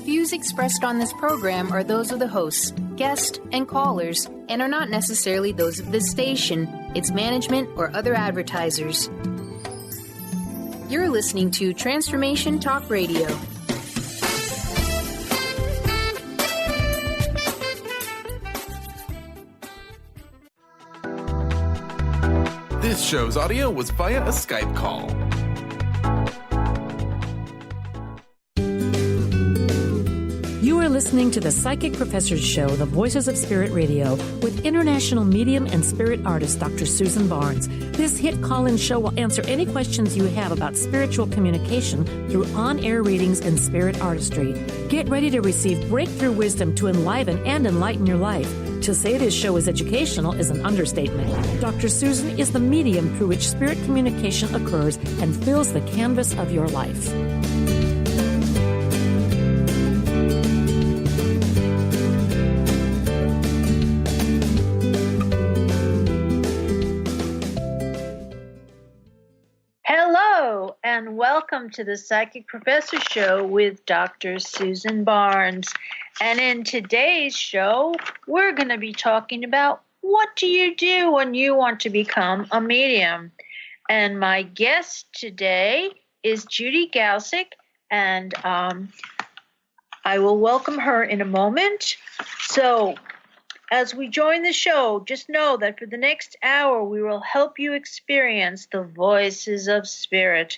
views expressed on this program are those of the hosts, guests, and callers, and are not necessarily those of this station, its management, or other advertisers. You're listening to Transformation Talk Radio. This show's audio was via a Skype call. You are listening to the Psychic Professor's Show, The Voices of Spirit Radio, with international medium and spirit artist Dr. Susan Barnes. This hit call-in show will answer any questions you have about spiritual communication through on-air readings and spirit artistry. Get ready to receive breakthrough wisdom to enliven and enlighten your life. To say this show is educational is an understatement. Dr. Susan is the medium through which spirit communication occurs and fills the canvas of your life. Hello, and welcome to the Psychic Professor Show with Dr. Susan Barnes. And in today's show, we're going to be talking about what do you do when you want to become a medium. And my guest today is Judy Galsick, and I will welcome her in a moment. So, as we join the show, just know that for the next hour, we will help you experience the voices of spirit.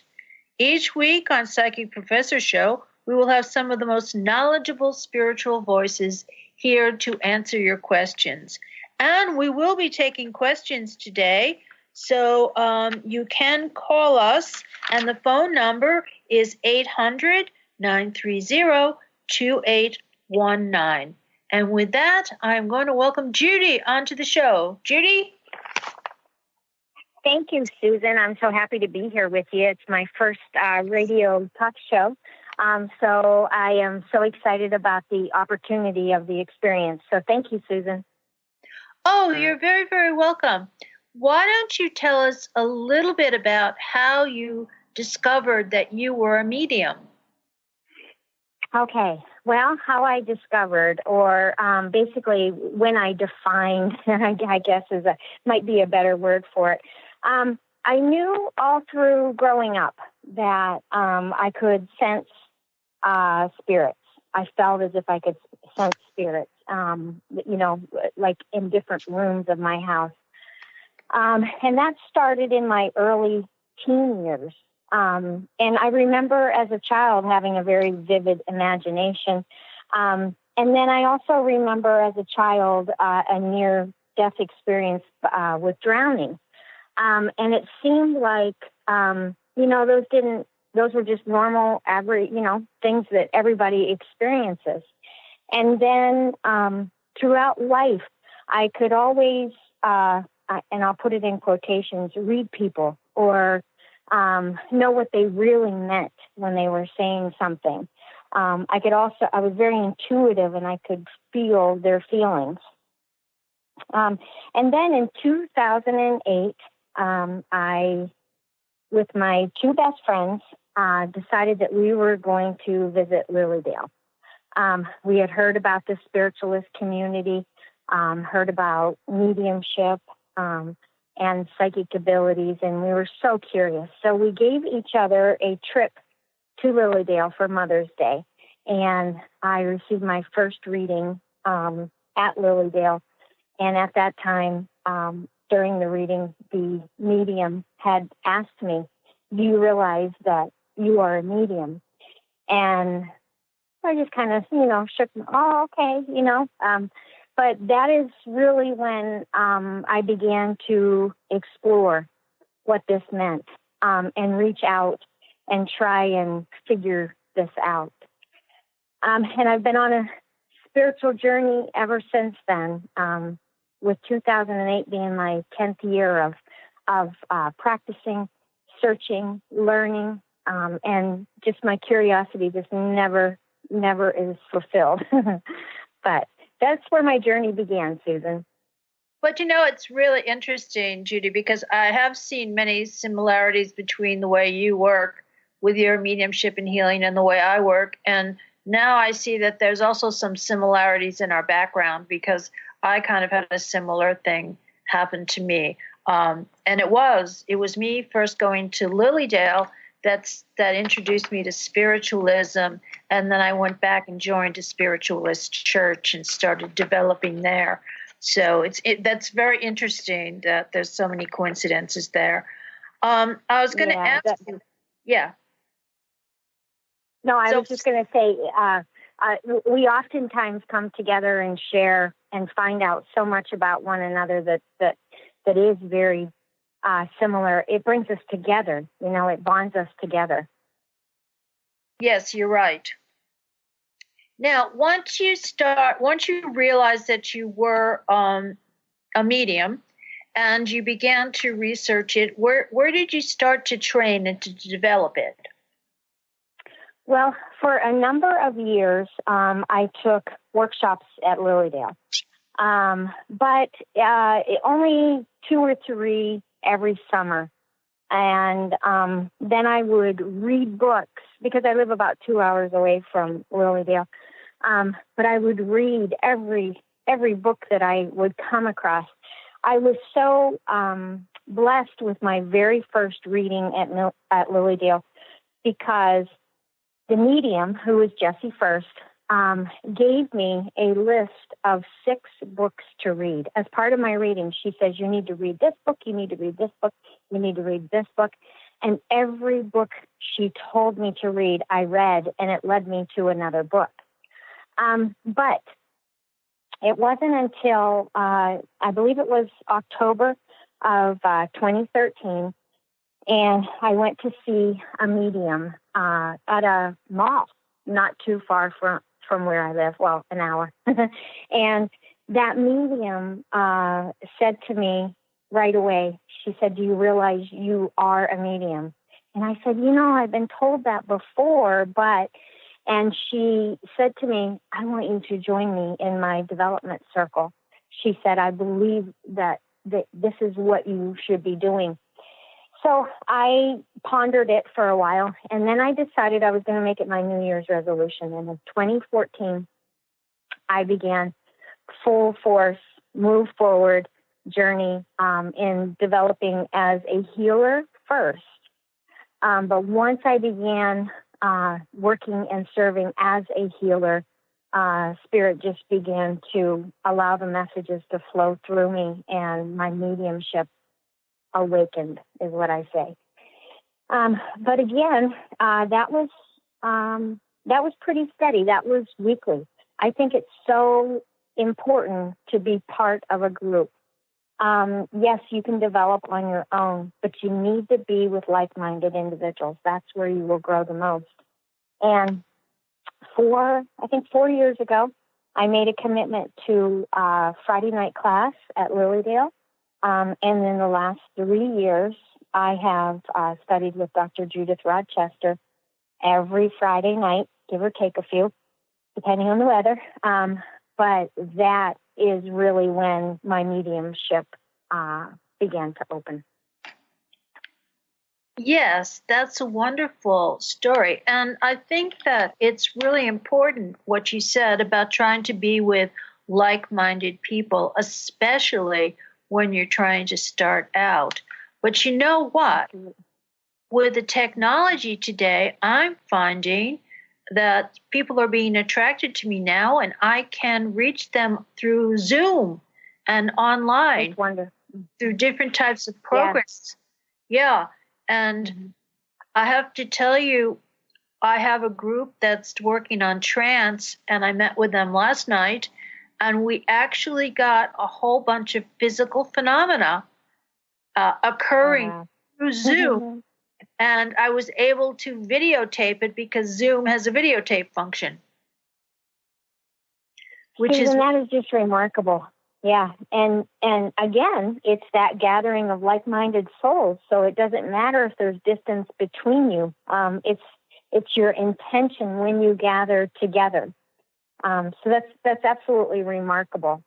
Each week on Psychic Professor Show, we will have some of the most knowledgeable spiritual voices here to answer your questions. And we will be taking questions today, so you can call us, and the phone number is 800-930-2819. And with that, I'm going to welcome Judy onto the show. Judy? Thank you, Susan. I'm so happy to be here with you. It's my first radio talk show. So I am so excited about the opportunity of the experience. So thank you, Susan. Oh, you're very, very welcome. Why don't you tell us a little bit about how you discovered that you were a medium? Okay. Well, how I discovered, or basically when I defined, I guess might be a better word for it. I knew all through growing up that I could sense spirits. I felt as if I could sense spirits, like in different rooms of my house. And that started in my early teen years. And I remember as a child having a very vivid imagination. And then I also remember as a child a near-death experience with drowning. And it seemed like, those were just normal, things that everybody experiences. And then throughout life, I could always, and I'll put it in quotations, read people or know what they really meant when they were saying something. I was very intuitive, and I could feel their feelings. And then in 2008, I, with my two best friends, decided that we were going to visit Lilydale. We had heard about the spiritualist community, heard about mediumship, and psychic abilities, and we were so curious. So we gave each other a trip to Lilydale for Mother's Day, and I received my first reading at Lilydale. And at that time, during the reading, the medium had asked me, "Do you realize that you are a medium?" And I just kind of, shook. Oh, okay, But that is really when I began to explore what this meant and reach out and try and figure this out. And I've been on a spiritual journey ever since then, with 2008 being my 10th year of practicing, searching, learning, and just my curiosity just never is fulfilled. But that's where my journey began, Susan. But it's really interesting, Judy, because I have seen many similarities between the way you work with your mediumship and healing and the way I work. And now I see that there's also some similarities in our background, because I kind of had a similar thing happen to me. And it was me first going to Lilydale that introduced me to spiritualism, and then I went back and joined a spiritualist church and started developing there. So that's very interesting that there's so many coincidences there. I was going to ask you, yeah. No, I was just going to say, we oftentimes come together and share and find out so much about one another that is very similar. It brings us together. It bonds us together. Yes, you're right. Now, once you realize that you were a medium and you began to research it, where did you start to train and to develop it? Well, for a number of years, I took workshops at Lilydale, but only 2 or 3 every summer. And then I would read books, because I live about 2 hours away from Lilydale. But I would read every book that I would come across. I was so blessed with my very first reading at Lilydale, because the medium, who was Jessie First, gave me a list of 6 books to read. As part of my reading, she says, you need to read this book, you need to read this book, you need to read this book. And every book she told me to read, I read, and it led me to another book. But it wasn't until, I believe it was October of 2013, and I went to see a medium at a mall not too far from where I live, well, an hour. And that medium said to me right away, she said, do you realize you are a medium? And I said, I've been told that before, and she said to me, I want you to join me in my development circle. She said, I believe that this is what you should be doing. So I pondered it for a while, and then I decided I was going to make it my New Year's resolution. And in 2014, I began full force, move forward journey in developing as a healer first. But once I began working and serving as a healer, Spirit just began to allow the messages to flow through me, and my mediumship awakened, is what I say. But again, that was pretty steady. That was weekly. I think it's so important to be part of a group. Yes, you can develop on your own, but you need to be with like-minded individuals. That's where you will grow the most. And 4 years ago, I made a commitment to Friday night class at Lilydale. And in the last 3 years, I have studied with Dr. Judith Rochester every Friday night, give or take a few, depending on the weather. But that is really when my mediumship began to open. Yes, that's a wonderful story. And I think that it's really important what you said about trying to be with like-minded people, especially when you're trying to start out. But you know what? With the technology today, I'm finding that people are being attracted to me now, and I can reach them through Zoom and online through different types of programs. Yeah. And I have to tell you, I have a group that's working on trance, and I met with them last night, and we actually got a whole bunch of physical phenomena occurring through Zoom. And I was able to videotape it because Zoom has a videotape function. That is just remarkable. Yeah. And again, it's that gathering of like-minded souls. So it doesn't matter if there's distance between you. It's your intention when you gather together. So that's absolutely remarkable.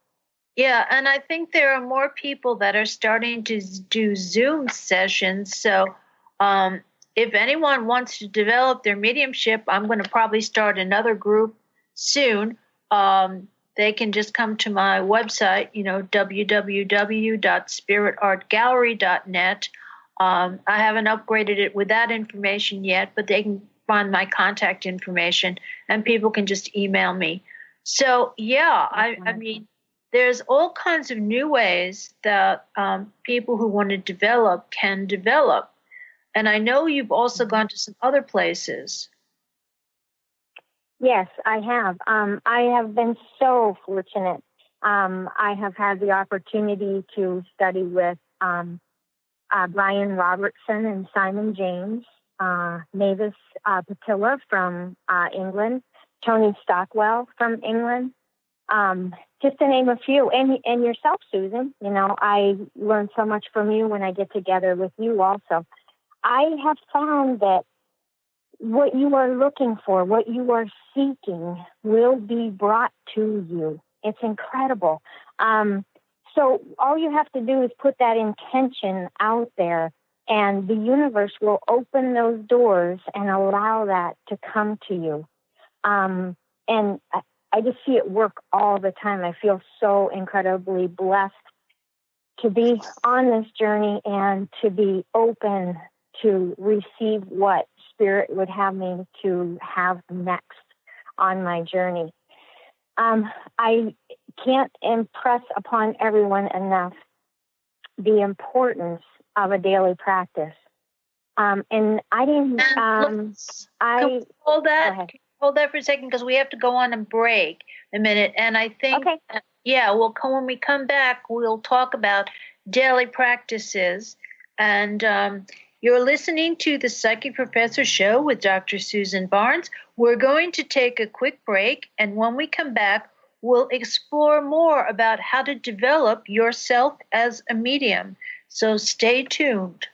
Yeah, and I think there are more people that are starting to do Zoom sessions. So if anyone wants to develop their mediumship, I'm going to probably start another group soon. They can just come to my website, www.spiritartgallery.net. I haven't upgraded it with that information yet, but they can find my contact information and people can just email me. So, yeah, I mean, there's all kinds of new ways that people who want to develop can develop. And I know you've also gone to some other places. Yes, I have. I have been so fortunate. I have had the opportunity to study with Brian Robertson and Simon James, Mavis Patilla from England, Tony Stockwell from England, just to name a few, and yourself, Susan. I learn so much from you when I get together with you also. I have found that what you are looking for, what you are seeking, will be brought to you. It's incredible. So all you have to do is put that intention out there, and the universe will open those doors and allow that to come to you. And I just see it work all the time. I feel so incredibly blessed to be on this journey and to be open to receive what Spirit would have me to have next on my journey. I can't impress upon everyone enough the importance of a daily practice. And I didn't. Hold that for a second, because we have to go on a break a minute. And I think, when we come back, we'll talk about daily practices. And you're listening to the Psychic Professor Show with Dr. Susan Barnes. We're going to take a quick break, and when we come back, we'll explore more about how to develop yourself as a medium. So stay tuned.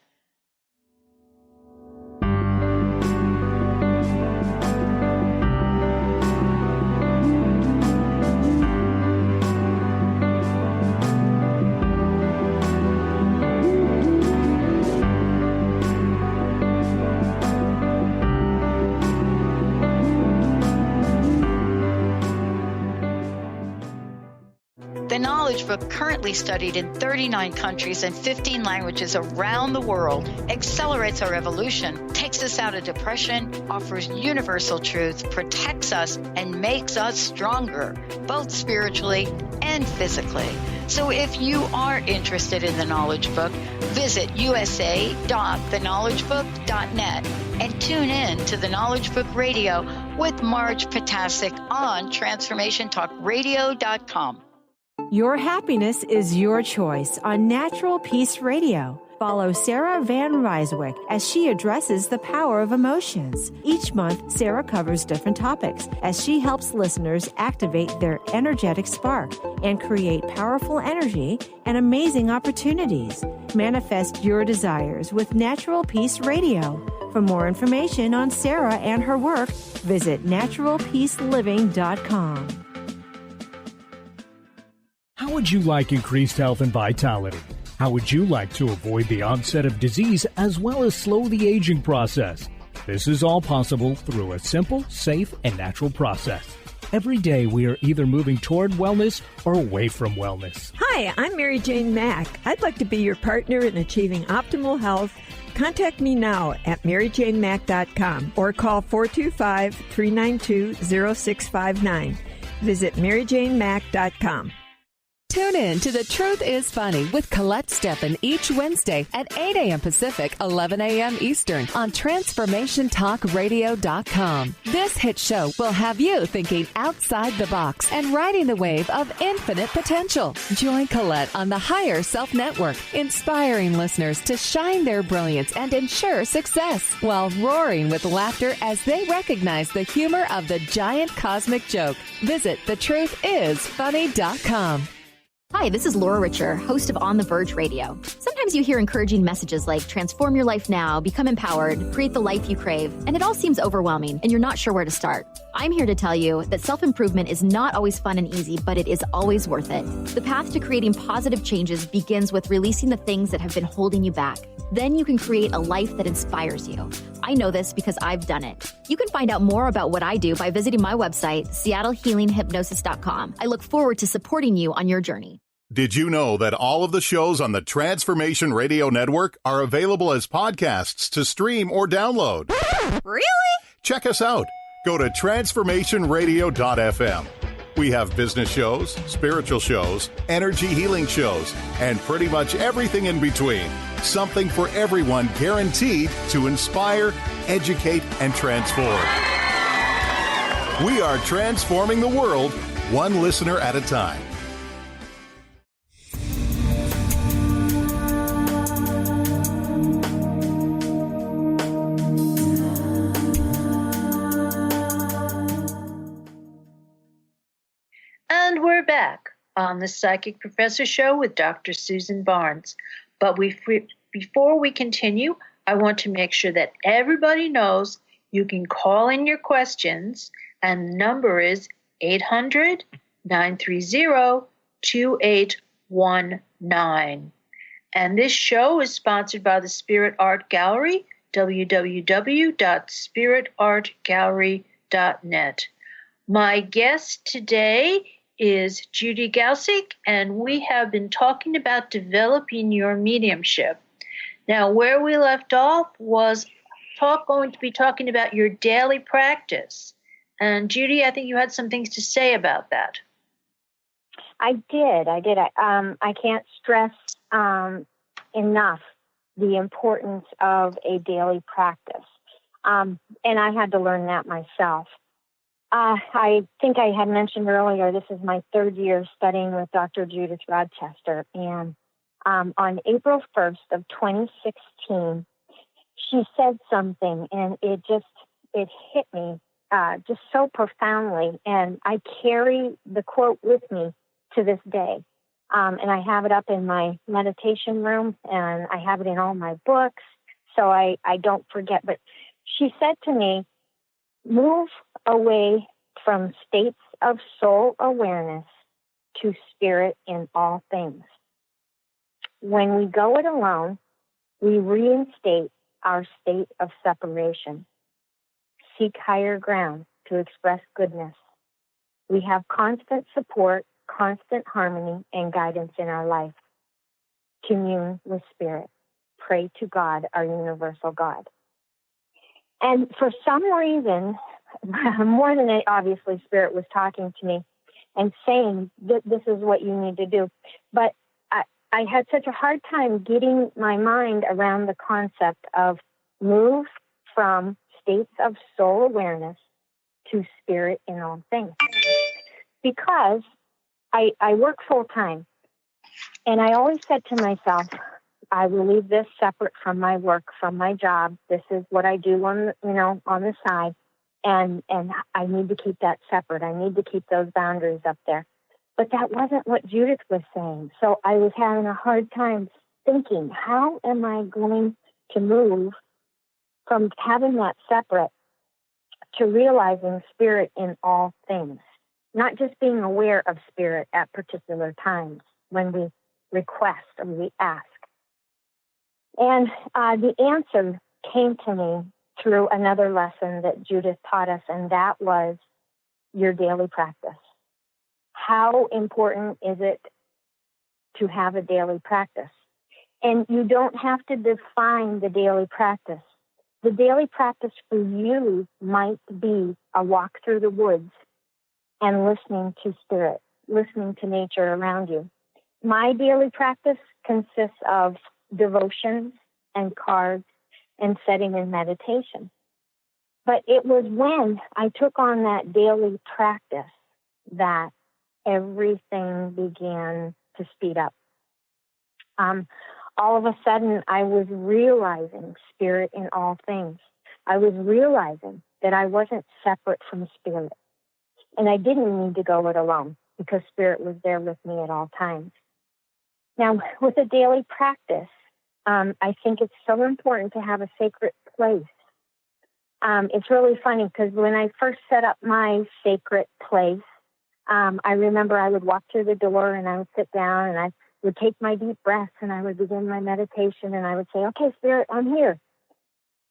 The Knowledge Book, currently studied in 39 countries and 15 languages around the world, accelerates our evolution, takes us out of depression, offers universal truth, protects us, and makes us stronger, both spiritually and physically. So if you are interested in the Knowledge Book, visit usa.theknowledgebook.net and tune in to the Knowledge Book Radio with Marge Potasic on TransformationTalkRadio.com. Your happiness is your choice on Natural Peace Radio. Follow Sarah Van Ryswick as she addresses the power of emotions. Each month, Sarah covers different topics as she helps listeners activate their energetic spark and create powerful energy and amazing opportunities. Manifest your desires with Natural Peace Radio. For more information on Sarah and her work, visit naturalpeaceliving.com. How would you like increased health and vitality? How would you like to avoid the onset of disease as well as slow the aging process? This is all possible through a simple, safe, and natural process. Every day we are either moving toward wellness or away from wellness. Hi, I'm Mary Jane Mack. I'd like to be your partner in achieving optimal health. Contact me now at maryjanemack.com or call 425-392-0659. Visit maryjanemack.com. Tune in to The Truth is Funny with Colette Steffen each Wednesday at 8 a.m. Pacific, 11 a.m. Eastern on TransformationTalkRadio.com. This hit show will have you thinking outside the box and riding the wave of infinite potential. Join Colette on the Higher Self Network, inspiring listeners to shine their brilliance and ensure success while roaring with laughter as they recognize the humor of the giant cosmic joke. Visit TheTruthIsFunny.com. Hi, this is Laura Richer, host of On the Verge Radio. Sometimes you hear encouraging messages like transform your life now, become empowered, create the life you crave, and it all seems overwhelming and you're not sure where to start. I'm here to tell you that self-improvement is not always fun and easy, but it is always worth it. The path to creating positive changes begins with releasing the things that have been holding you back. Then you can create a life that inspires you. I know this because I've done it. You can find out more about what I do by visiting my website, seattlehealinghypnosis.com. I look forward to supporting you on your journey. Did you know that all of the shows on the Transformation Radio Network are available as podcasts to stream or download? Really? Check us out. Go to transformationradio.fm. We have business shows, spiritual shows, energy healing shows, and pretty much everything in between. Something for everyone, guaranteed to inspire, educate, and transform. We are transforming the world, one listener at a time. And we're back on the Psychic Professor Show with Dr. Susan Barnes. But before we continue, I want to make sure that everybody knows you can call in your questions, and the number is 800-930-2819. And this show is sponsored by the Spirit Art Gallery, www.spiritartgallery.net. My guest today is Judy Galsick, and we have been talking about developing your mediumship. Now, where we left off was going to be talking about your daily practice. And Judy, I think you had some things to say about that. I did. I can't stress enough the importance of a daily practice. And I had to learn that myself. I think I had mentioned earlier, this is my third year studying with Dr. Judith Rochester. And on April 1st of 2016, she said something, and it hit me just so profoundly. And I carry the quote with me to this day. And I have it up in my meditation room, and I have it in all my books, so I don't forget. But she said to me, move away from states of soul awareness to spirit in all things. When we go it alone, we reinstate our state of separation. Seek higher ground to express goodness. We have constant support, constant harmony, and guidance in our life. Commune with spirit. Pray to God, our universal God. And for some reason, more than obviously spirit was talking to me and saying that this is what you need to do. But I had such a hard time getting my mind around the concept of move from states of soul awareness to spirit in all things. Because I work full time, and I always said to myself, I will leave this separate from my work, from my job. This is what I do on the side, and I need to keep that separate. I need to keep those boundaries up there. But that wasn't what Judith was saying. So I was having a hard time thinking, how am I going to move from having that separate to realizing spirit in all things? Not just being aware of spirit at particular times when we request or we ask. And the answer came to me through another lesson that Judith taught us, and that was your daily practice. How important is it to have a daily practice? And you don't have to define the daily practice. The daily practice for you might be a walk through the woods and listening to spirit, listening to nature around you. My daily practice consists of devotions and cards and setting in meditation. But it was when I took on that daily practice that everything began to speed up. All of a sudden, I was realizing spirit in all things. I was realizing that I wasn't separate from spirit. And I didn't need to go it alone because spirit was there with me at all times. Now, with a daily practice, I think it's so important to have a sacred place It's really funny because when I first set up my sacred place, I remember I would walk through the door and I would sit down and I would take my deep breaths and I would begin my meditation and I would say, okay, Spirit, I'm here.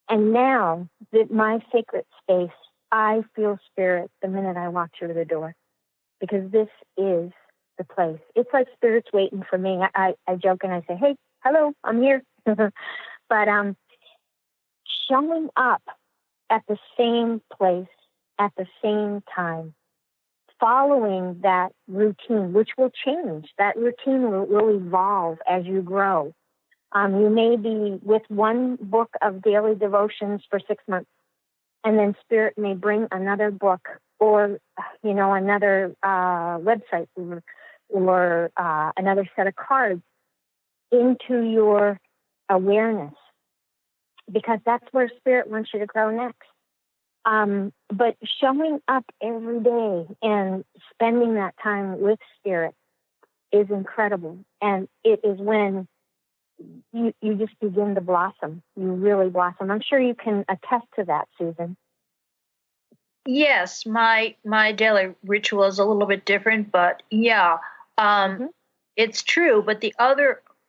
And now that my sacred space, I feel Spirit the minute I walk through the door because this is the place. It's like Spirit's waiting for me. I joke and I say, hey, hello, I'm here. But showing up at the same place at the same time, following that routine, which will change. That routine will evolve as you grow. You may be with one book of daily devotions for 6 months, and then Spirit may bring another book or, another website or another set of cards into your awareness, because that's where Spirit wants you to grow next. But showing up every day and spending that time with Spirit is incredible. And it is when you just begin to blossom. You really blossom. I'm sure you can attest to that, Susan. Yes, my daily ritual is a little bit different, but yeah, it's true. But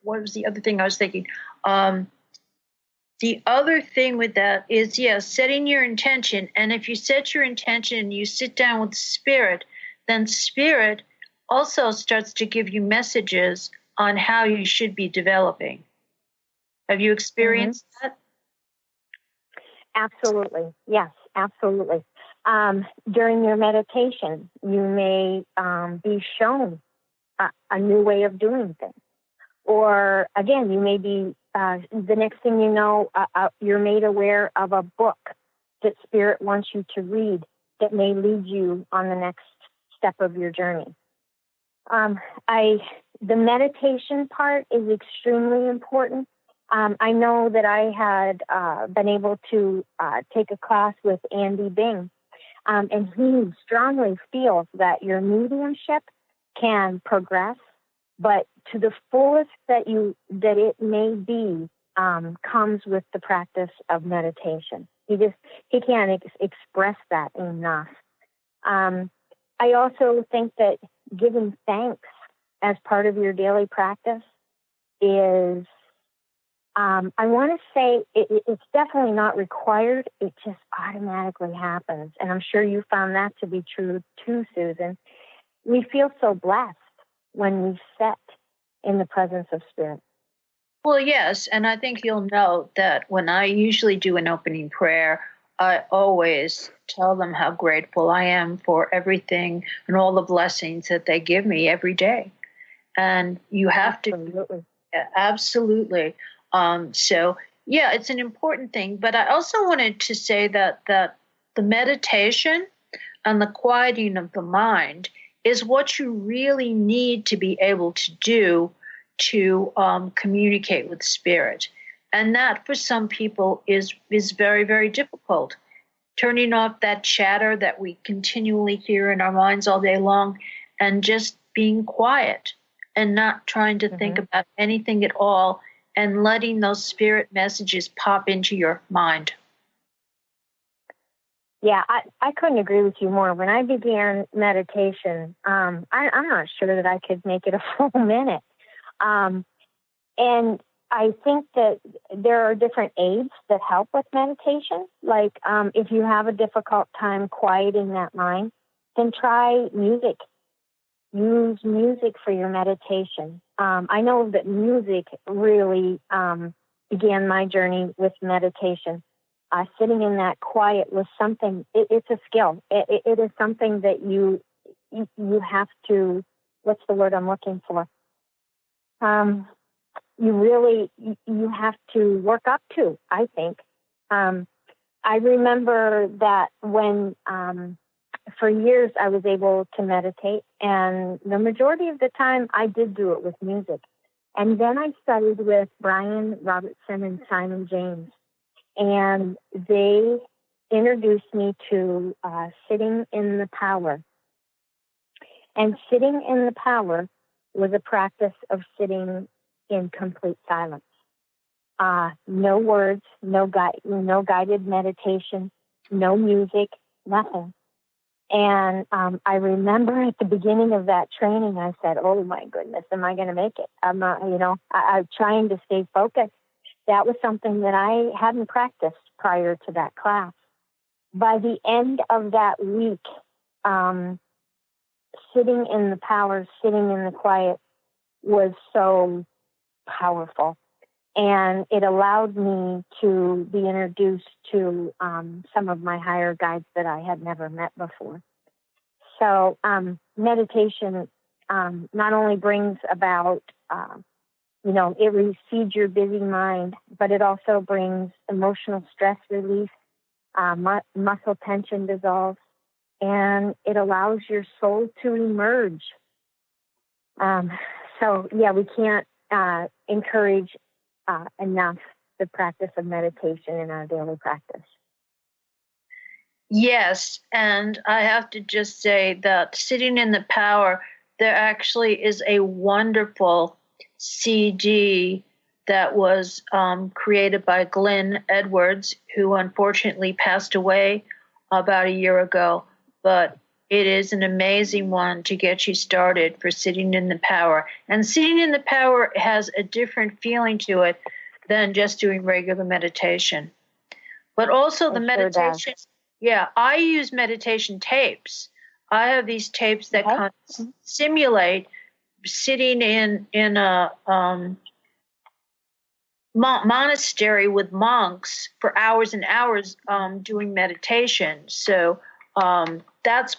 what was the other thing I was thinking? The other thing with that is, setting your intention. And if you set your intention and you sit down with Spirit, then Spirit also starts to give you messages on how you should be developing. Have you experienced that? Absolutely. Yes, absolutely. During your meditation, you may be shown a new way of doing things. Or, again, you may be, the next thing you know, you're made aware of a book that Spirit wants you to read that may lead you on the next step of your journey. The meditation part is extremely important. I know that I had been able to take a class with Andy Bing, and he strongly feels that your mediumship can progress, but to the fullest that it may be, comes with the practice of meditation. He can't express that enough. I also think that giving thanks as part of your daily practice is, I want to say it's definitely not required. It just automatically happens. And I'm sure you found that to be true too, Susan. We feel so blessed when we sit in the presence of Spirit. Well, yes. And I think you'll note that when I usually do an opening prayer, I always tell them how grateful I am for everything and all the blessings that they give me every day. And you have to. Absolutely. So, yeah, it's an important thing. But I also wanted to say that the meditation and the quieting of the mind is what you really need to be able to do to communicate with Spirit. And that, for some people, is very, very difficult. Turning off that chatter that we continually hear in our minds all day long and just being quiet and not trying to think about anything at all and letting those Spirit messages pop into your mind. Yeah, I couldn't agree with you more. When I began meditation, I'm not sure that I could make it a full minute. And I think that there are different aids that help with meditation. Like if you have a difficult time quieting that mind, then try music. Use music for your meditation. I know that music really began my journey with meditation. Sitting in that quiet was something, it's a skill. It is something that you have to, what's the word I'm looking for? You have to work up to, I think. I remember that when, for years I was able to meditate, and the majority of the time I did do it with music. And then I studied with Brian Robertson and Simon James, and they introduced me to sitting in the power. And sitting in the power was a practice of sitting in complete silence. No words, no guided meditation, no music, nothing. And I remember at the beginning of that training, I said, oh, my goodness, am I going to make it? I'm trying to stay focused. That was something that I hadn't practiced prior to that class. By the end of that week, sitting in the power, sitting in the quiet was so powerful. And it allowed me to be introduced to some of my higher guides that I had never met before. So meditation not only brings about, it recedes your busy mind, but it also brings emotional stress relief, muscle tension dissolves, and it allows your soul to emerge. We can't encourage enough the practice of meditation in our daily practice. Yes, and I have to just say that sitting in the power, there actually is a wonderful CD that was created by Glenn Edwards, who unfortunately passed away about a year ago, but it is an amazing one to get you started for sitting in the power. And sitting in the power has a different feeling to it than just doing regular meditation. But also the meditation, I use meditation tapes. I have these tapes that kind of simulate sitting in a monastery with monks for hours and hours doing meditation. So that's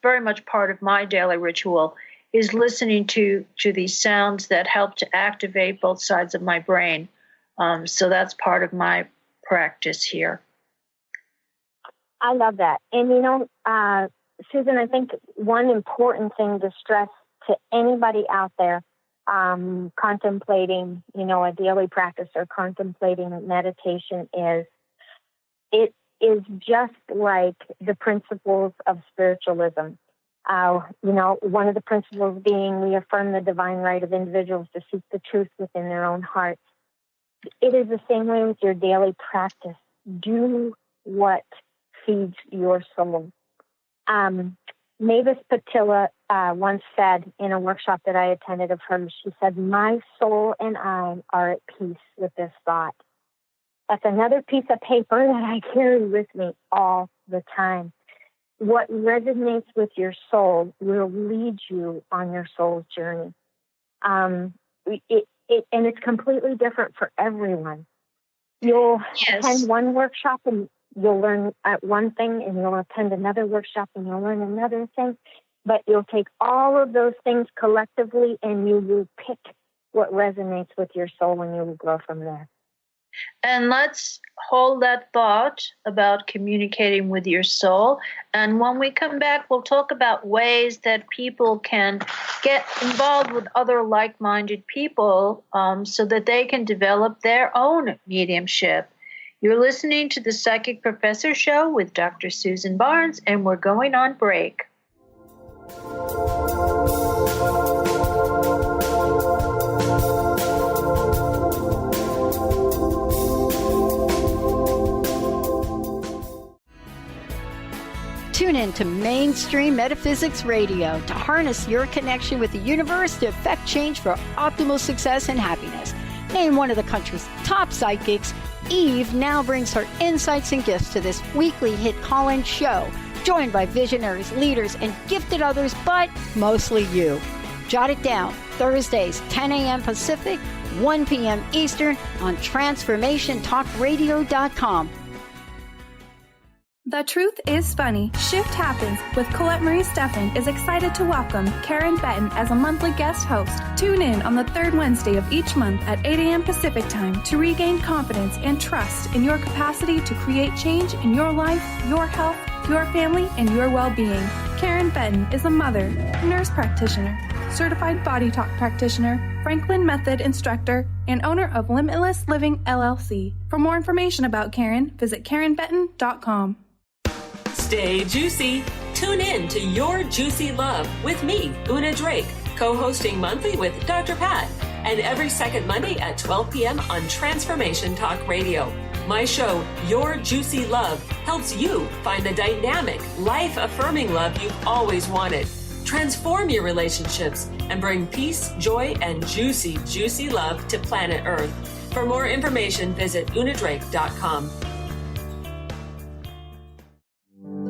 very much part of my daily ritual, is listening to these sounds that help to activate both sides of my brain. So that's part of my practice here. I love that. And, Susan, I think one important thing to stress to anybody out there contemplating, a daily practice or contemplating meditation is it is just like the principles of spiritualism. One of the principles being we affirm the divine right of individuals to seek the truth within their own hearts. It is the same way with your daily practice. Do what feeds your soul. Mavis Patilla once said in a workshop that I attended of hers, she said, my soul and I are at peace with this thought. That's another piece of paper that I carry with me all the time. What resonates with your soul will lead you on your soul's journey. And it's completely different for everyone. You'll attend one workshop and you'll learn one thing, and you'll attend another workshop and you'll learn another thing. But you'll take all of those things collectively and you will pick what resonates with your soul and you will grow from there. And let's hold that thought about communicating with your soul. And when we come back, we'll talk about ways that people can get involved with other like-minded people so that they can develop their own mediumship. You're listening to the Psychic Professor Show with Dr. Susan Barnes, and we're going on break. Tune in to Mainstream Metaphysics Radio to harness your connection with the universe to effect change for optimal success and happiness. Named one of the country's top psychics, Eve now brings her insights and gifts to this weekly hit call-in show, joined by visionaries, leaders, and gifted others, but mostly you. Jot it down, Thursdays, 10 a.m. Pacific, 1 p.m. Eastern on TransformationTalkRadio.com. The Truth is Funny. Shift Happens with Colette Marie Steffen is excited to welcome Karen Benton as a monthly guest host. Tune in on the third Wednesday of each month at 8 a.m. Pacific Time to regain confidence and trust in your capacity to create change in your life, your health, your family, and your well-being. Karen Benton is a mother, nurse practitioner, certified body talk practitioner, Franklin Method instructor, and owner of Limitless Living LLC. For more information about Karen, visit KarenBenton.com. Stay juicy. Tune in to Your Juicy Love with me, Una Drake, co-hosting monthly with Dr. Pat, and every second Monday at 12 p.m. on Transformation Talk Radio. My show, Your Juicy Love, helps you find the dynamic, life-affirming love you've always wanted. Transform your relationships and bring peace, joy, and juicy, juicy love to planet Earth. For more information, visit unadrake.com.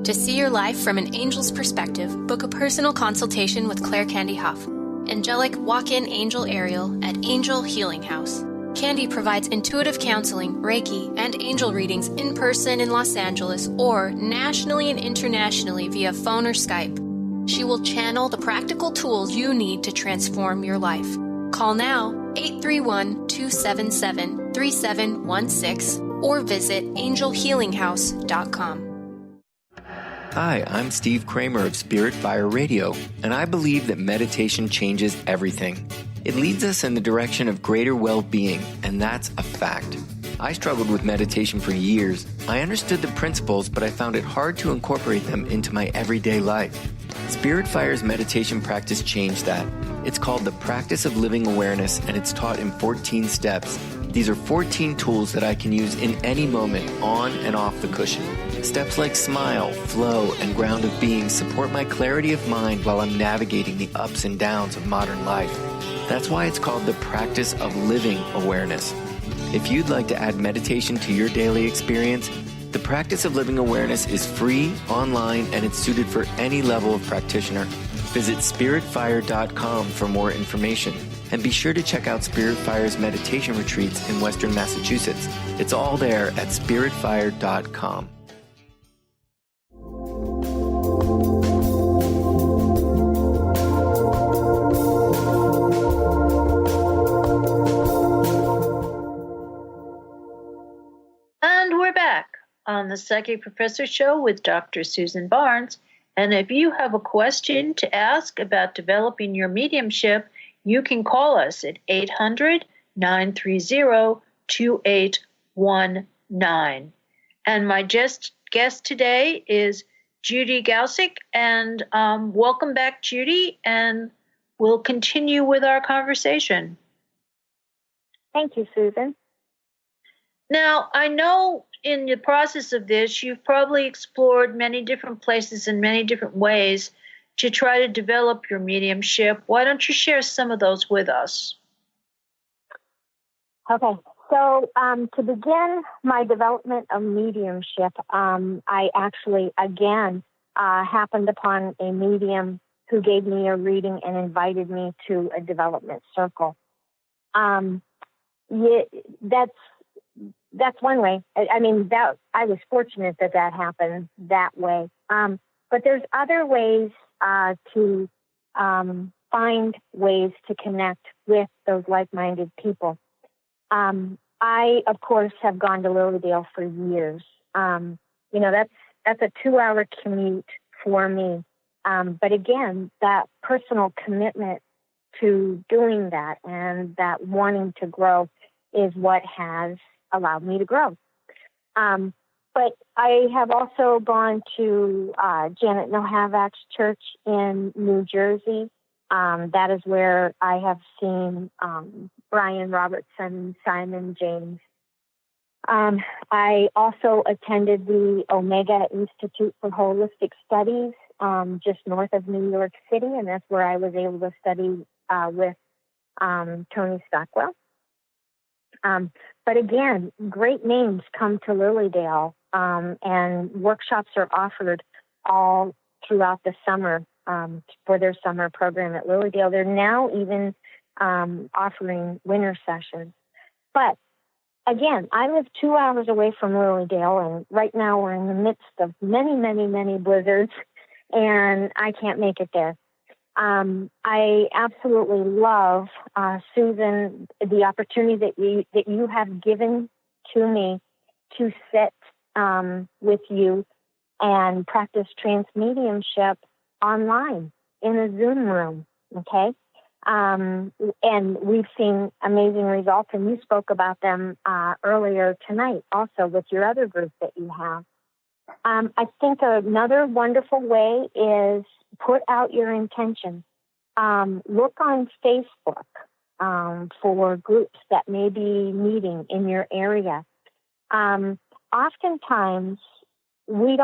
To see your life from an angel's perspective, book a personal consultation with Claire Candy Huff, angelic walk-in angel Ariel at Angel Healing House. Candy provides intuitive counseling, Reiki, and angel readings in person in Los Angeles or nationally and internationally via phone or Skype. She will channel the practical tools you need to transform your life. Call now 831-277-3716 or visit angelhealinghouse.com. Hi, I'm Steve Kramer of Spirit Fire Radio, and I believe that meditation changes everything. It leads us in the direction of greater well-being, and that's a fact. I struggled with meditation for years. I understood the principles, but I found it hard to incorporate them into my everyday life. Spirit Fire's meditation practice changed that. It's called the Practice of Living Awareness, and it's taught in 14 steps. These are 14 tools that I can use in any moment, on and off the cushion. Steps like smile, flow, and ground of being support my clarity of mind while I'm navigating the ups and downs of modern life. That's why it's called the Practice of Living Awareness. If you'd like to add meditation to your daily experience, the Practice of Living Awareness is free, online, and it's suited for any level of practitioner. Visit spiritfire.com for more information. And be sure to check out Spirit Fire's meditation retreats in Western Massachusetts. It's all there at spiritfire.com. And we're back on the Psychic Professor Show with Dr. Susan Barnes. And if you have a question to ask about developing your mediumship, you can call us at 800-930-2819. And my guest today is Judy Galsick. And welcome back, Judy. And we'll continue with our conversation. Thank you, Susan. Now, I know in the process of this, you've probably explored many different places in many different ways to try to develop your mediumship. Why don't you share some of those with us? Okay. So to begin my development of mediumship, I actually, again, happened upon a medium who gave me a reading and invited me to a development circle. That's one way. I mean, that I was fortunate that happened that way. But there's other ways to find ways to connect with those like-minded people. I, of course, have gone to Lilydale for years. That's a 2-hour commute for me. But again, that personal commitment to doing that and that wanting to grow is what has allowed me to grow. But I have also gone to Janet Nohavac's church in New Jersey. That is where I have seen Brian Robertson, Simon James. I also attended the Omega Institute for Holistic Studies just north of New York City, and that's where I was able to study with Tony Stockwell. But again, great names come to Lilydale, and workshops are offered all throughout the summer for their summer program at Lilydale. They're now even offering winter sessions. But again, I live 2 hours away from Lilydale, and right now we're in the midst of many, many, many blizzards, and I can't make it there. I absolutely love, Susan, the opportunity that you have given to me to sit with you and practice trance mediumship online in a Zoom room, okay? And we've seen amazing results, and you spoke about them earlier tonight also with your other group that you have. I think another wonderful way is put out your intention. Look on Facebook for groups that may be meeting in your area. Oftentimes we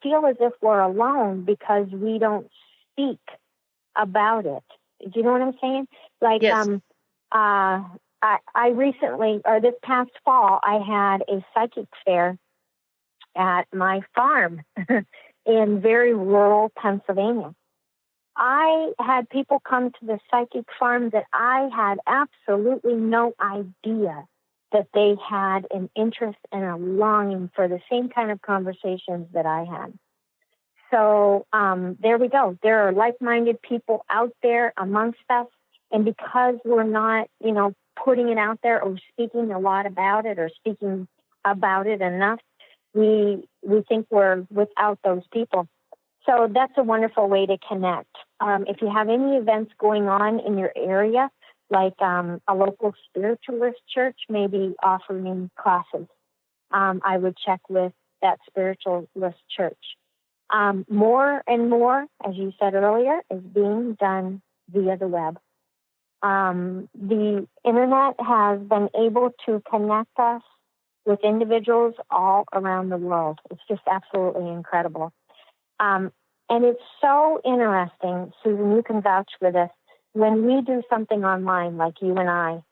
feel as if we're alone because we don't speak about it. Do you know what I'm saying? Like, yes. I recently, or this past fall, I had a psychic fair at my farm in very rural Pennsylvania. I had people come to the psychic farm that I had absolutely no idea that they had an interest and a longing for the same kind of conversations that I had. So there we go. There are like-minded people out there amongst us. And because we're not, putting it out there or speaking a lot about it or speaking about it enough, we think we're without those people. So that's a wonderful way to connect. If you have any events going on in your area, like a local spiritualist church may be offering classes, I would check with that spiritualist church. More and more, as you said earlier, is being done via the web. The internet has been able to connect us with individuals all around the world. It's just absolutely incredible. And it's so interesting, Susan, you can vouch for this. When we do something online, like you and I,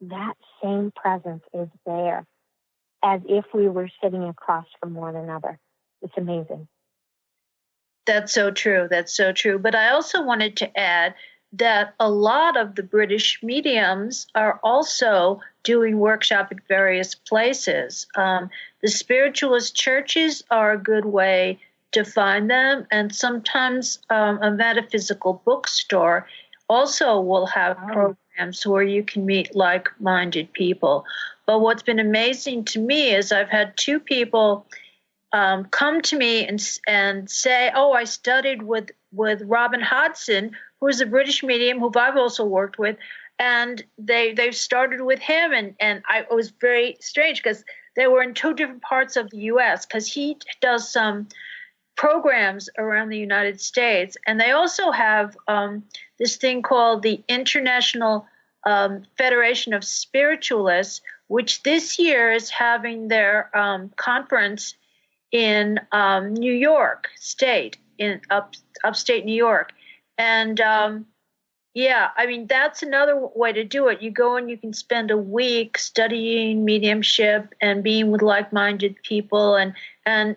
that same presence is there as if we were sitting across from one another. It's amazing. That's so true. That's so true. But I also wanted to add that a lot of the British mediums are also doing workshop at various places. The spiritualist churches are a good way to find them, and sometimes a metaphysical bookstore also will have programs where you can meet like-minded people. But what's been amazing to me is I've had two people come to me and say, "Oh, I studied with Robin Hodson, who's a British medium who I've also worked with, and they've started with him." And it was very strange because they were in two different parts of the U.S. because he does some programs around the United States, and they also have this thing called the International Federation of Spiritualists, which this year is having their conference in New York State, in upstate New York. And that's another way to do it. You go and you can spend a week studying mediumship and being with like-minded people, and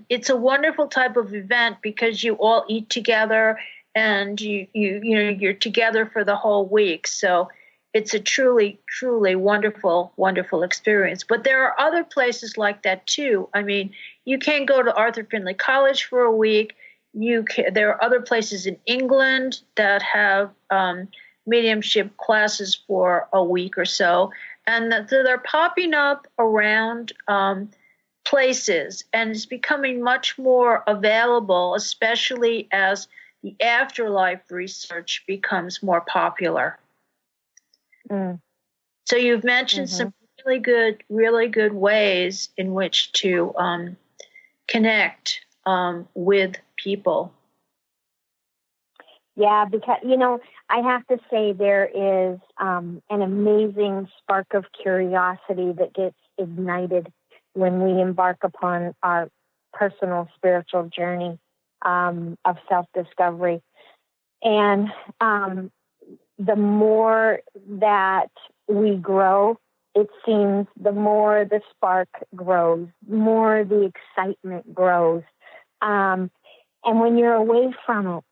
it's a wonderful type of event because you all eat together and you're together for the whole week. So it's a truly, truly wonderful, wonderful experience. But there are other places like that too. I mean, you can't go to Arthur Findlay College for a week. There are other places in England that have mediumship classes for a week or so, and they're popping up around places, and it's becoming much more available, especially as the afterlife research becomes more popular. So you've mentioned some really good ways in which to connect with people. Yeah, because, I have to say there is an amazing spark of curiosity that gets ignited when we embark upon our personal spiritual journey of self-discovery. And the more that we grow, it seems the more the spark grows, more the excitement grows. And when you're away from it,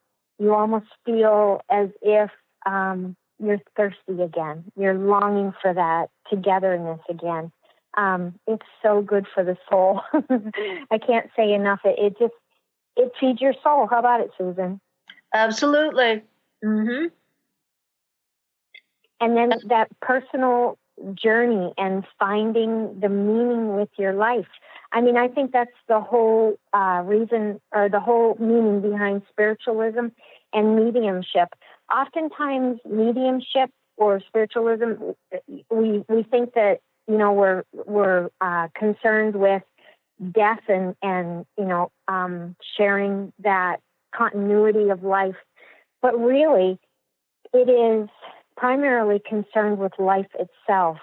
you almost feel as if you're thirsty again. You're longing for that togetherness again. It's so good for the soul. I can't say enough. It feeds your soul. How about it, Susan? Absolutely. Mm-hmm. And then that personal journey and finding the meaning with your life. I mean, I think that's the whole reason, or the whole meaning behind spiritualism and mediumship. Oftentimes, mediumship or spiritualism, we think that, we're concerned with death and sharing that continuity of life. But really, it is primarily concerned with life itself,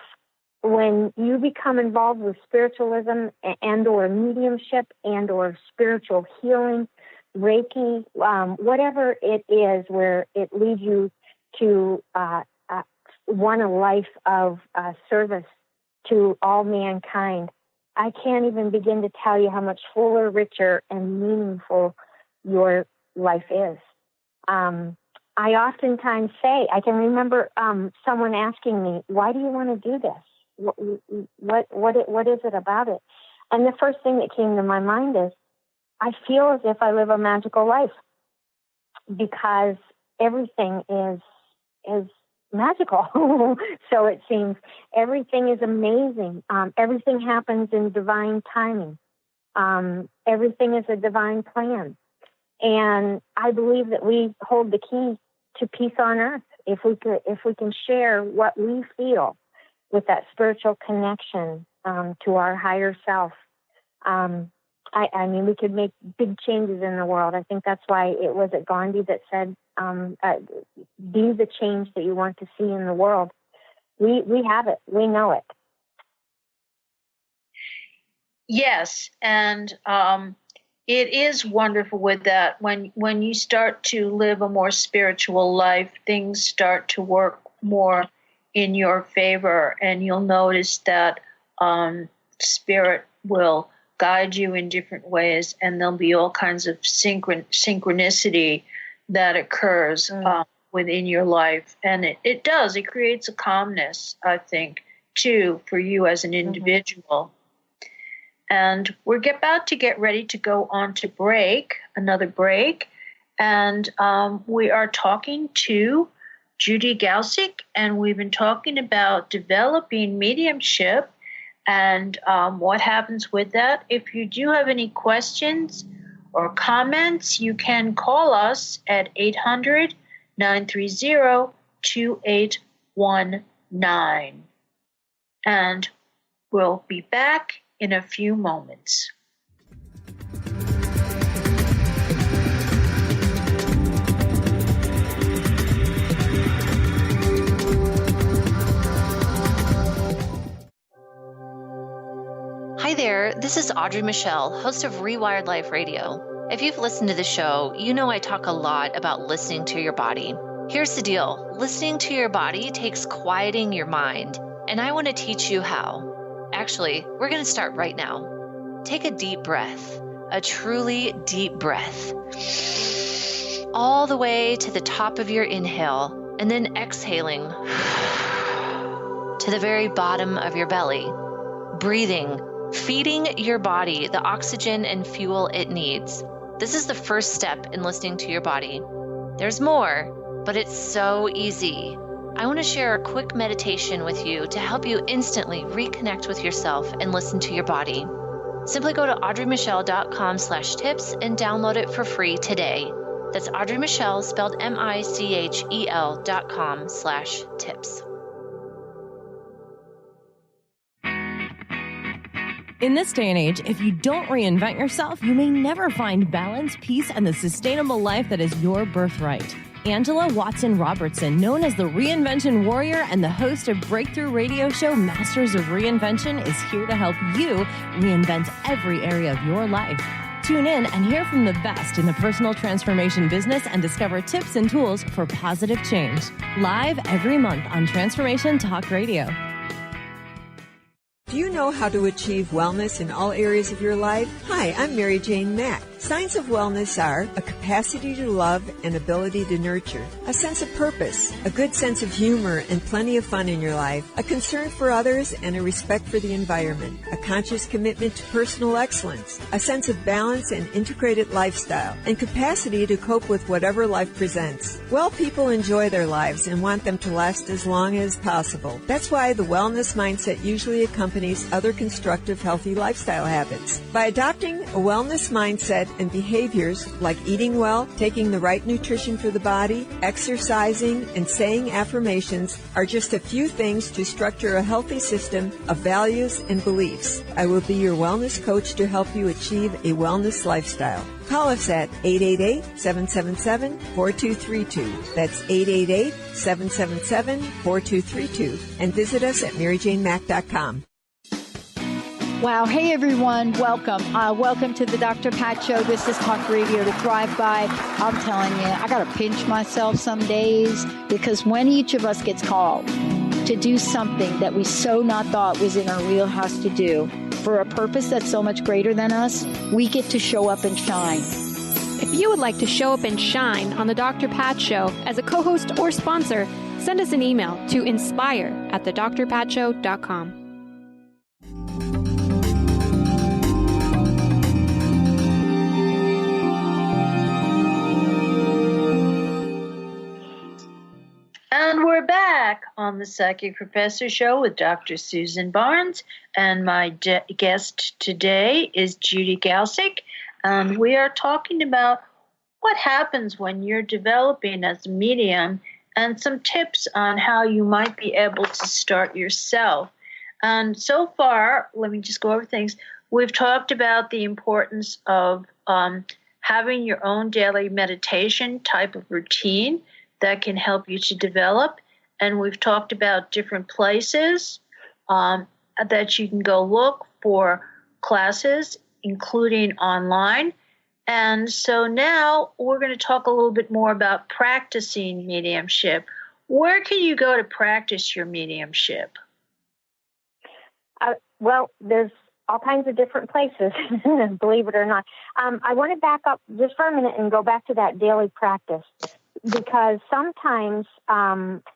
when you become involved with spiritualism and or mediumship and or spiritual healing, Reiki, whatever it is where it leads you to want a life of service to all mankind, I can't even begin to tell you how much fuller, richer, and meaningful your life is. I oftentimes say, I can remember someone asking me, why do you want to do this? What is it about it? And the first thing that came to my mind is, I feel as if I live a magical life because everything is magical. So it seems everything is amazing. Everything happens in divine timing. Everything is a divine plan. And I believe that we hold the key to peace on earth if we can share what we feel with that spiritual connection to our higher self. I mean, we could make big changes in the world. I think that's why it was at Gandhi that said, be the change that you want to see in the world. We have it. We know it. Yes, and it is wonderful with that. When you start to live a more spiritual life, things start to work more in your favor, and you'll notice that spirit will guide you in different ways, and there'll be all kinds of synchronicity that occurs within your life. And it creates a calmness, I think, too, for you as an individual. And we're about to get ready to go on to another break. And we are talking to Judy Galsick, and we've been talking about developing mediumship and what happens with that. If you do have any questions or comments, you can call us at 800-930-2819. And we'll be back in a few moments. Hi there, this is Audrey Michelle, host of Rewired Life Radio. If you've listened to the show, you know I talk a lot about listening to your body. Here's the deal. Listening to your body takes quieting your mind, and I want to teach you how. Actually, we're going to start right now. Take a deep breath, a truly deep breath, all the way to the top of your inhale, and then exhaling to the very bottom of your belly. Breathing, feeding your body the oxygen and fuel it needs. This is the first step in listening to your body. There's more, but it's so easy. I want to share a quick meditation with you to help you instantly reconnect with yourself and listen to your body. Simply go to audreymichelle.com/tips and download it for free today. That's Audrey Michelle, spelled MICHEL.com/tips. In this day and age, if you don't reinvent yourself, you may never find balance, peace, and the sustainable life that is your birthright. Angela Watson Robertson, known as the Reinvention Warrior and the host of breakthrough radio show Masters of Reinvention, is here to help you reinvent every area of your life. Tune in and hear from the best in the personal transformation business and discover tips and tools for positive change. Live every month on Transformation Talk Radio. Do you know how to achieve wellness in all areas of your life? Hi, I'm Mary Jane Mack. Signs of wellness are a capacity to love and ability to nurture, a sense of purpose, a good sense of humor and plenty of fun in your life, a concern for others and a respect for the environment, a conscious commitment to personal excellence, a sense of balance and integrated lifestyle, and capacity to cope with whatever life presents. Well, people enjoy their lives and want them to last as long as possible. That's why the wellness mindset usually accompanies body's other constructive, healthy lifestyle habits. By adopting a wellness mindset and behaviors like eating well, taking the right nutrition for the body, exercising, and saying affirmations are just a few things to structure a healthy system of values and beliefs. I will be your wellness coach to help you achieve a wellness lifestyle. Call us at 888-777-4232. That's 888-777-4232. And visit us at MaryJaneMack.com. Wow. Hey, everyone. Welcome. Welcome to the Dr. Pat Show. This is Talk Radio to Thrive By. I'm telling you, I got to pinch myself some days because when each of us gets called to do something that we so not thought was in our wheelhouse to do for a purpose that's so much greater than us, we get to show up and shine. If you would like to show up and shine on the Dr. Pat Show as a co-host or sponsor, send us an email to inspire@thedrpatshow.com. And we're back on the Psychic Professor Show with Dr. Susan Barnes, and my guest today is Judy Galsick, and we are talking about what happens when you're developing as a medium and some tips on how you might be able to start yourself. And so far, let me just go over things. We've talked about the importance of having your own daily meditation type of routine that can help you to develop. And we've talked about different places that you can go look for classes, including online. And so now we're going to talk a little bit more about practicing mediumship. Where can you go to practice your mediumship? Well, there's all kinds of different places, believe it or not. I want to back up just for a minute and go back to that daily practice. Because sometimes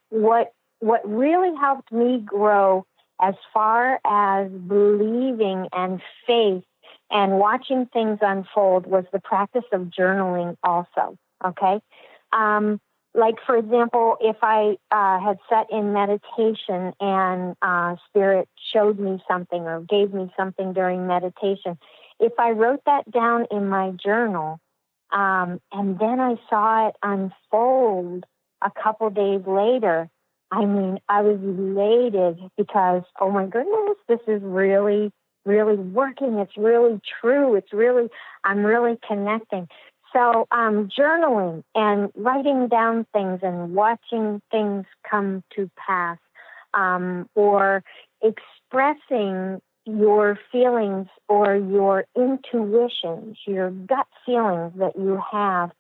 what really helped me grow as far as believing and faith and watching things unfold was the practice of journaling also, okay? Like, for example, if I had sat in meditation and Spirit showed me something or gave me something during meditation, if I wrote that down in my journal, and then I saw it unfold a couple days later, I mean, I was elated because, oh my goodness, this is really, really working. It's really true. I'm really connecting. So journaling and writing down things and watching things come to pass, or expressing your feelings or your intuitions, your gut feelings that you have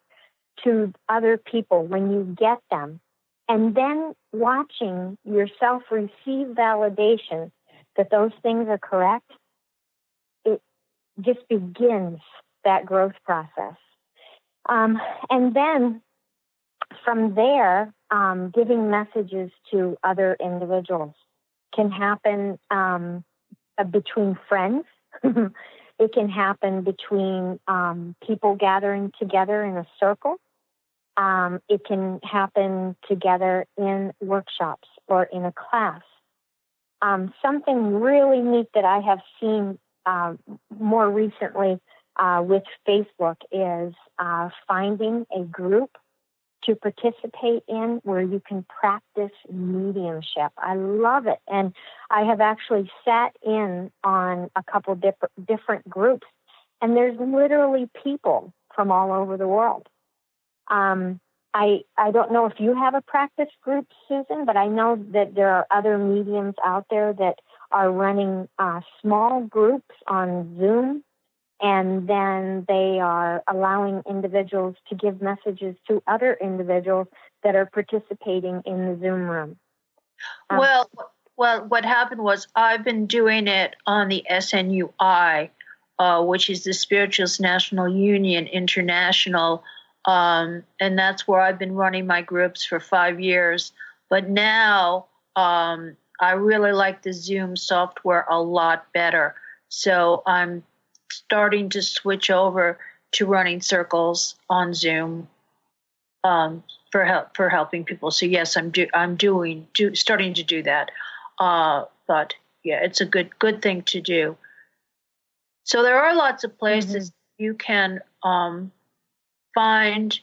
to other people when you get them, and then watching yourself receive validation that those things are correct, it just begins that growth process. And then from there, giving messages to other individuals can happen between friends. It can happen between people gathering together in a circle. It can happen together in workshops or in a class. Something really neat that I have seen more recently with Facebook is finding a group to participate in where you can practice mediumship. I love it. And I have actually sat in on a couple different groups, and there's literally people from all over the world. I don't know if you have a practice group, Susan, but I know that there are other mediums out there that are running small groups on Zoom, and then they are allowing individuals to give messages to other individuals that are participating in the Zoom room. Well, what happened was I've been doing it on the SNUI, which is the Spiritualist National Union International, and that's where I've been running my groups for 5 years. But now I really like the Zoom software a lot better. So I'm starting to switch over to running circles on Zoom for helping people. So yes, I'm starting to do that. But it's a good thing to do. So there are lots of places you can find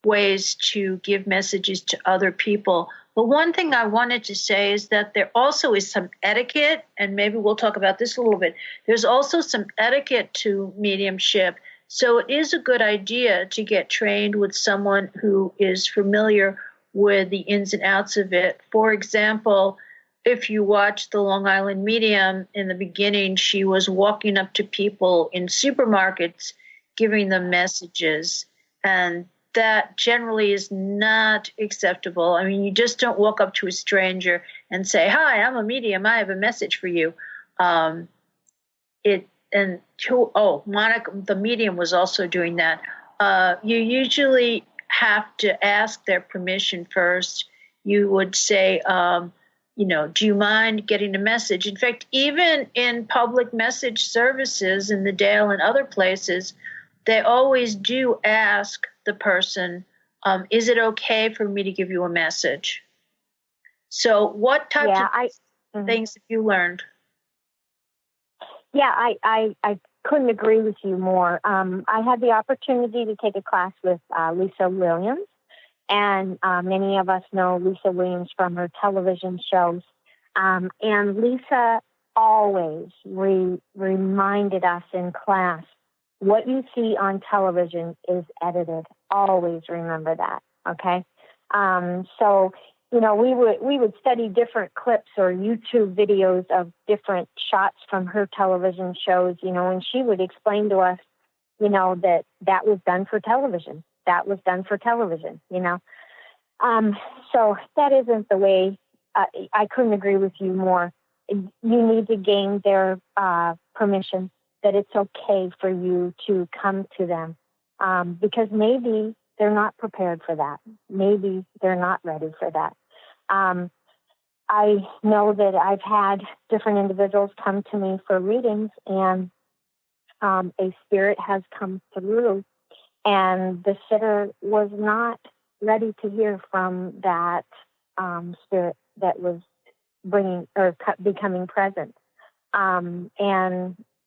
ways to give messages to other people. But one thing I wanted to say is that there also is some etiquette, and maybe we'll talk about this a little bit. There's also some etiquette to mediumship. So it is a good idea to get trained with someone who is familiar with the ins and outs of it. For example, if you watch the Long Island Medium, in the beginning, she was walking up to people in supermarkets, giving them messages, and that generally is not acceptable. I mean, you just don't walk up to a stranger and say, "Hi, I'm a medium. I have a message for you." Monica, the medium, was also doing that. You usually have to ask their permission first. You would say, do you mind getting a message? In fact, even in public message services in the Dale and other places, they always do ask the person, is it okay for me to give you a message? So what types of things have you learned? Yeah, I couldn't agree with you more. I had the opportunity to take a class with Lisa Williams, and many of us know Lisa Williams from her television shows. And Lisa always reminded us in class, what you see on television is edited. Always remember that, okay? So, we would study different clips or YouTube videos of different shots from her television shows, and she would explain to us, that was done for television. That was done for television, So that isn't the way. I couldn't agree with you more. You need to gain their permission that it's okay for you to come to them, because maybe they're not prepared for that. Maybe they're not ready for that. I know that I've had different individuals come to me for readings, and a spirit has come through, and the sitter was not ready to hear from that spirit that was bringing or becoming present. And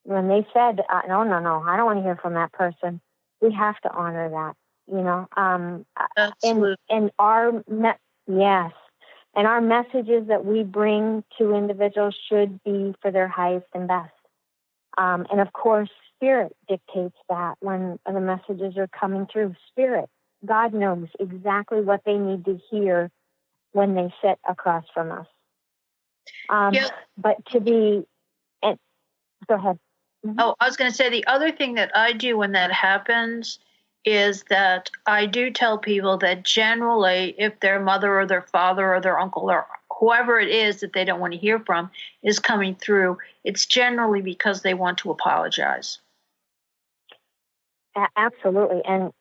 when they said, no, I don't want to hear from that person, we have to honor that, Absolutely. And our messages that we bring to individuals should be for their highest and best. And of course, Spirit dictates that when the messages are coming through. Spirit, God knows exactly what they need to hear when they sit across from us. But go ahead. Oh, I was going to say the other thing that I do when that happens is that I do tell people that generally if their mother or their father or their uncle or whoever it is that they don't want to hear from is coming through, it's generally because they want to apologize. Absolutely. And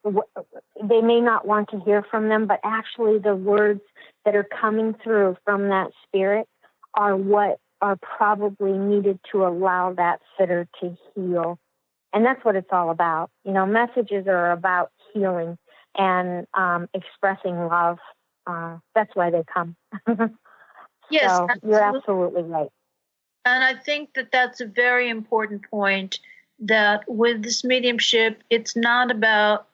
they may not want to hear from them, but actually the words that are coming through from that spirit are what are probably needed to allow that sitter to heal. And that's what it's all about. Messages are about healing and expressing love. That's why they come. Yes, so you're absolutely right. And I think that that's a very important point, that with this mediumship, it's not about,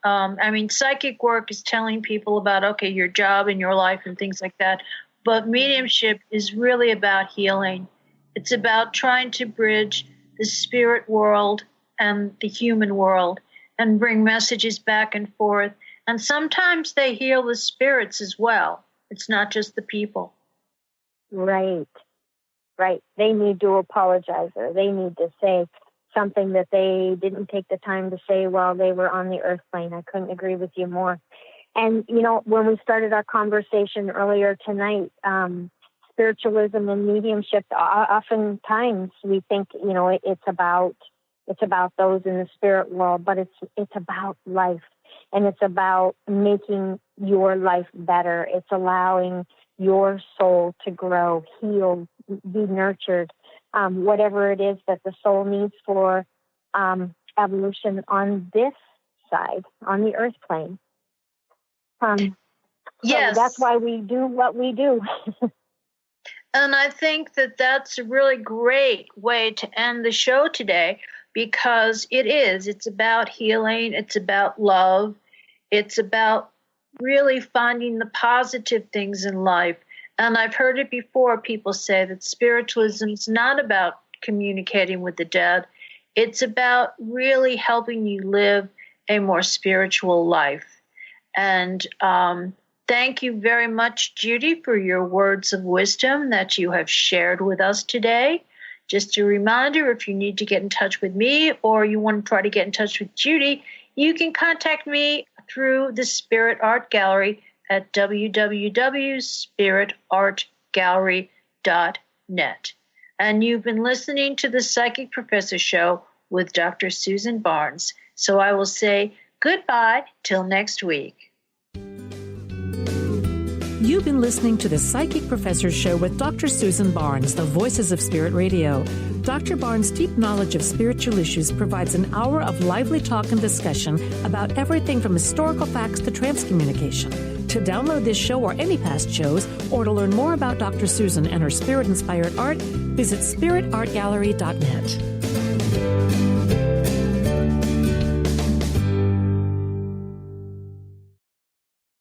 psychic work is telling people about, your job and your life and things like that. But mediumship is really about healing. It's about trying to bridge the spirit world and the human world and bring messages back and forth. And sometimes they heal the spirits as well. It's not just the people. Right. They need to apologize, or they need to say something that they didn't take the time to say while they were on the earth plane. I couldn't agree with you more. And, when we started our conversation earlier tonight, spiritualism and mediumship, oftentimes we think, it's about those in the spirit world, but it's about life, and it's about making your life better. It's allowing your soul to grow, heal, be nurtured, whatever it is that the soul needs for evolution on this side, on the earth plane. Yes. So that's why we do what we do. And I think that that's a really great way to end the show today, because it's about healing, it's about love, it's about really finding the positive things in life. And I've heard it before, people say that spiritualism is not about communicating with the dead. It's about really helping you live a more spiritual life. And thank you very much, Judy, for your words of wisdom that you have shared with us today. Just a reminder, if you need to get in touch with me or you want to try to get in touch with Judy, you can contact me through the Spirit Art Gallery at www.spiritartgallery.net. And you've been listening to the Psychic Professor Show with Dr. Susan Barnes. So I will say goodbye till next week. You've been listening to the Psychic Professor Show with Dr. Susan Barnes, the Voices of Spirit Radio. Dr. Barnes' deep knowledge of spiritual issues provides an hour of lively talk and discussion about everything from historical facts to transcommunication. To download this show or any past shows, or to learn more about Dr. Susan and her spirit-inspired art, visit spiritartgallery.net.